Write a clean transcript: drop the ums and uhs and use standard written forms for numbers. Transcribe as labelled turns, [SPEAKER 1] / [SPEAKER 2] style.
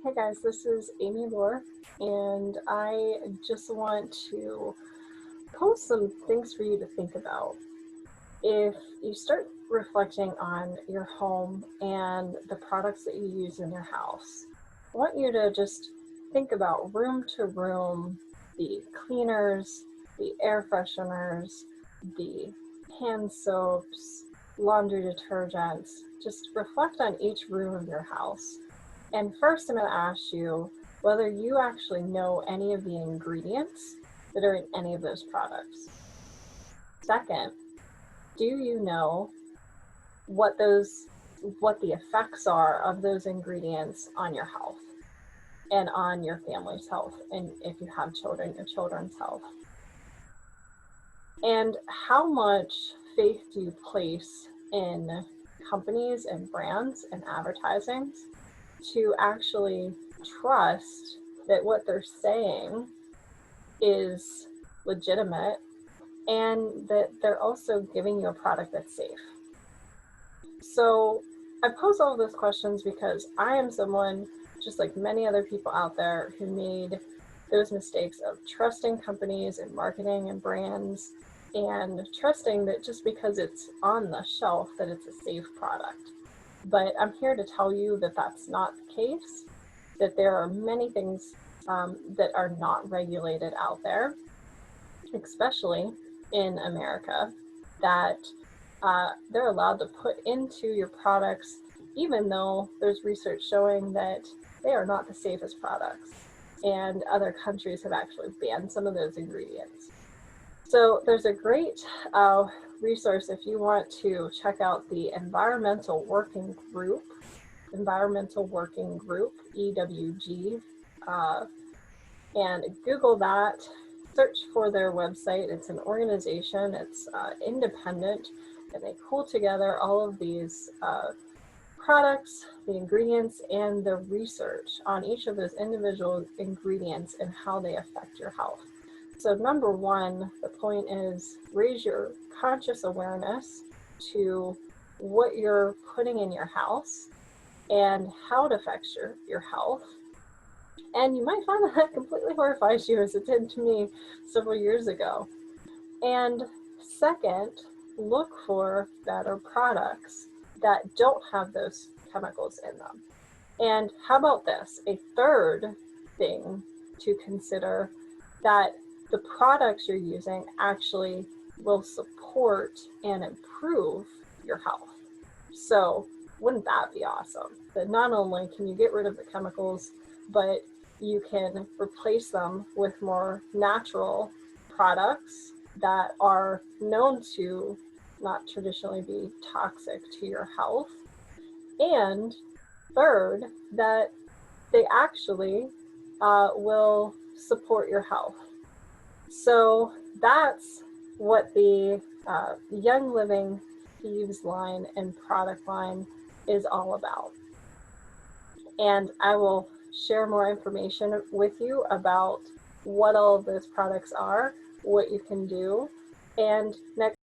[SPEAKER 1] Hey guys, this is Amy Lore, and I just want to post some things for you to think about. If you start reflecting on your home and the products that you use in your house, I want you to just think about room to room, the cleaners, the air fresheners, the hand soaps, laundry detergents. Just reflect on each room of your house. And first, I'm going to ask you whether you actually know any of the ingredients that are in any of those products. Second, do you know what the effects are of those ingredients on your health and on your family's health, and if you have children, your children's health? And how much faith do you place in companies and brands and advertising to actually trust that what they're saying is legitimate and that they're also giving you a product that's safe? So I pose all of those questions because I am someone, just like many other people out there, who made those mistakes of trusting companies and marketing and brands and trusting that just because it's on the shelf that it's a safe product. But I'm here to tell you that that's not the case, that there are many things that are not regulated out there, especially in America, that they're allowed to put into your products, even though there's research showing that they are not the safest products. And other countries have actually banned some of those ingredients. So there's a great resource if you want to check out the Environmental Working Group, EWG, and Google that, search for their website. It's an organization, it's independent, and they pull together all of these products, the ingredients, and the research on each of those individual ingredients and how they affect your health. So number one, the point is raise your conscious awareness to what you're putting in your house and how it affects your health. And you might find that completely horrifies you, as it did to me several years ago. And second, look for better products that don't have those chemicals in them. And how about this? A third thing to consider, that the products you're using actually will support and improve your health. So wouldn't that be awesome? That not only can you get rid of the chemicals, but you can replace them with more natural products that are known to not traditionally be toxic to your health. And third, that they actually will support your health. So that's what the Young Living Thieves line and product line is all about. And I will share more information with you about what all of those products are, what you can do, and next